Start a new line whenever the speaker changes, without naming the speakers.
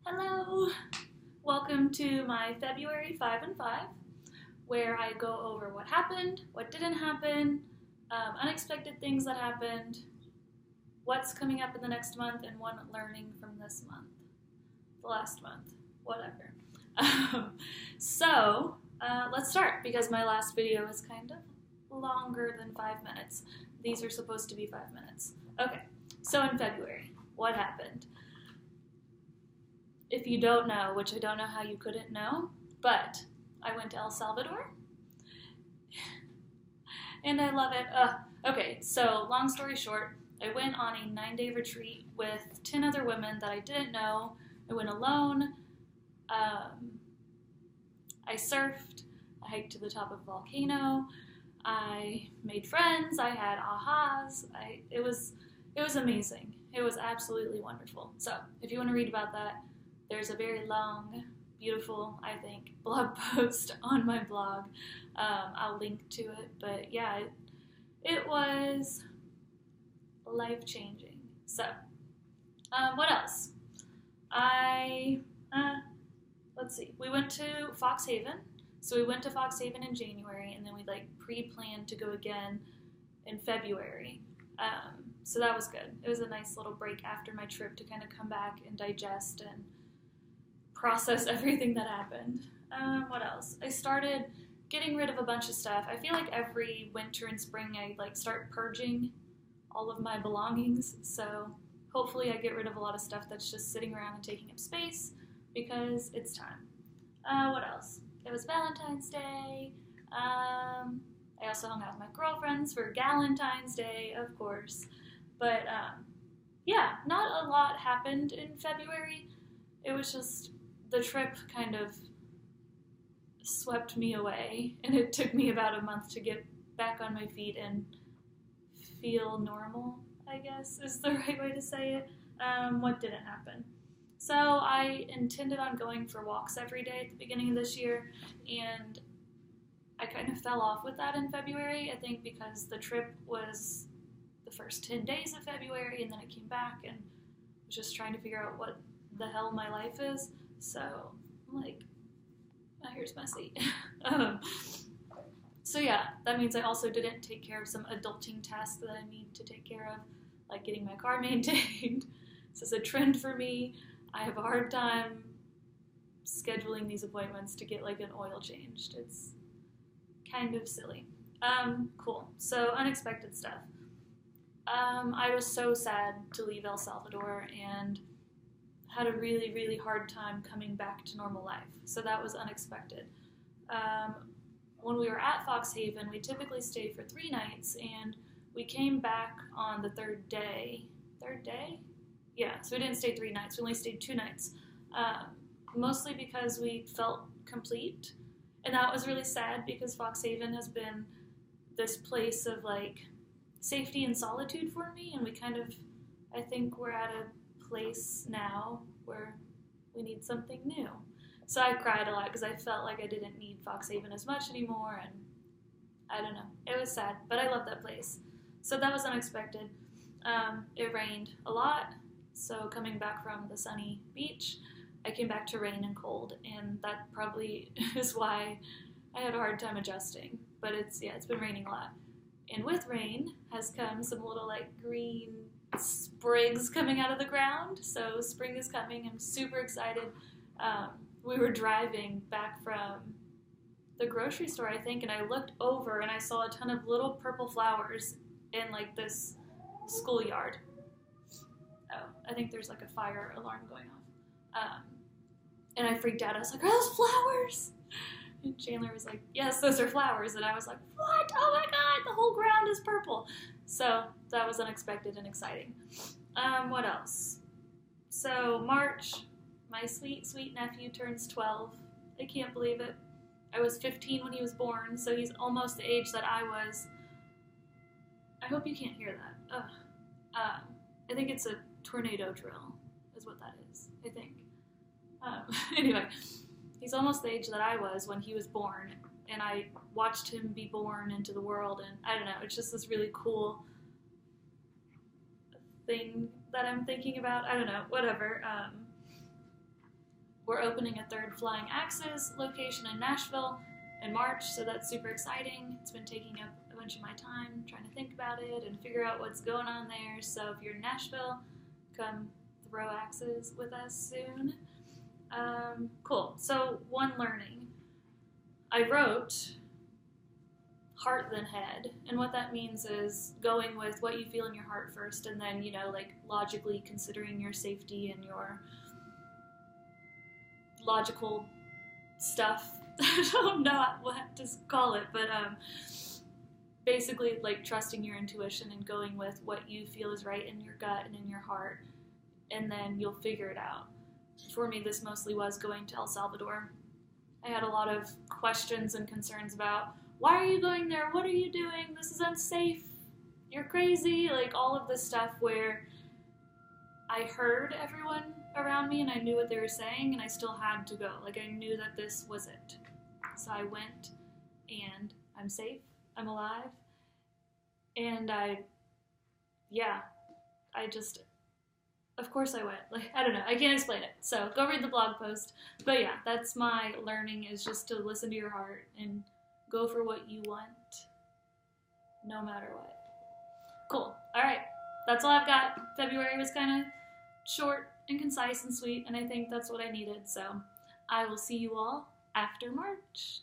Hello! Welcome to my February 5 and 5, where I go over what happened, what didn't happen, unexpected things that happened, what's coming up in the next month, and one learning from this month, the last month, whatever. Let's start, because my last video was kind of longer than 5 minutes. These are supposed to be 5 minutes. Okay, so in February, what happened? If you don't know, which I don't know how you couldn't know, but I went to El Salvador and I love it. Okay, so long story short, I went on a 9-day retreat with 10 other women that I didn't know. I went alone. I surfed. I hiked to the top of a volcano. I made friends. I had ahas. It was amazing. It was absolutely wonderful. So if you want to read about that, there's a very long, beautiful, I think, blog post on my blog. I'll link to it. But yeah, it was life-changing. So, what else? Let's see. We went to Fox Haven. So we went to Fox Haven in January, and then we pre-planned to go again in February. So that was good. It was a nice little break after my trip to kind of come back and digest and process everything that happened. What else? I started getting rid of a bunch of stuff. I feel like every winter and spring I start purging all of my belongings. So hopefully I get rid of a lot of stuff that's just sitting around and taking up space because it's time. What else? It was Valentine's Day. I also hung out with my girlfriends for Galentine's Day, of course. But yeah, not a lot happened in February. It was just the trip kind of swept me away, and it took me about a month to get back on my feet and feel normal, I guess is the right way to say it. What didn't happen? So I intended on going for walks every day at the beginning of this year, and I kind of fell off with that in February, I think because the trip was the first 10 days of February, and then I came back and was just trying to figure out what the hell my life is. So I'm like, oh, here's my seat. So yeah, that means I also didn't take care of some adulting tasks that I need to take care of, like getting my car maintained. This is a trend for me. I have a hard time scheduling these appointments to get an oil changed. It's kind of silly. Cool. So unexpected stuff. I was so sad to leave El Salvador and had a really, really hard time coming back to normal life. So that was unexpected. When we were at Fox Haven, we typically stayed for 3 nights, and we came back on the 3rd day. 3rd day? Yeah, so we didn't stay 3 nights. We only stayed 2 nights. Mostly because we felt complete. And that was really sad because Fox Haven has been this place of safety and solitude for me, and we kind of, I think we're at a place now where we need something new. So I cried a lot because I felt like I didn't need Fox Haven as much anymore, and I don't know. It was sad, but I love that place. So that was unexpected. It rained a lot, so coming back from the sunny beach, I came back to rain and cold, and that probably is why I had a hard time adjusting. But it's been raining a lot. And with rain has come some little green sprigs coming out of the ground, so spring is coming. I'm super excited. We were driving back from the grocery store, I think, and I looked over and I saw a ton of little purple flowers in this schoolyard. Oh, I think there's a fire alarm going off. And I freaked out. I was like, are those flowers? And Chandler was like, yes, those are flowers. And I was like, what? Oh my God, the whole ground is purple. So that was unexpected and exciting. What else? So March, my sweet, sweet nephew turns 12. I can't believe it. I was 15 when he was born, so he's almost the age that I was. I hope you can't hear that. Ugh. I think it's a tornado drill is what that is, I think. Anyway, he's almost the age that I was when he was born, and I watched him be born into the world, and I don't know, it's just this really cool thing that I'm thinking about. I don't know, whatever. We're opening a third Flying Axes location in Nashville in March, so that's super exciting. It's been taking up a bunch of my time trying to think about it and figure out what's going on there. So if you're in Nashville, come throw axes with us soon. Cool. So one learning. I wrote heart then head, and what that means is going with what you feel in your heart first, and then, you know, like logically considering your safety and your logical stuff. I don't know what to call it, but basically like trusting your intuition and going with what you feel is right in your gut and in your heart, and then you'll figure it out. For me, this mostly was going to El Salvador. I had a lot of questions and concerns about, why are you going there? What are you doing? This is unsafe. You're crazy. Like all of this stuff where I heard everyone around me and I knew what they were saying, and I still had to go. Like I knew that this was it. So I went, and I'm safe. I'm alive. And of course I went. Like, I don't know. I can't explain it. So go read the blog post. But yeah, that's my learning, is just to listen to your heart and go for what you want, no matter what. Cool. All right. That's all I've got. February was kind of short and concise and sweet, and I think that's what I needed. So I will see you all after March.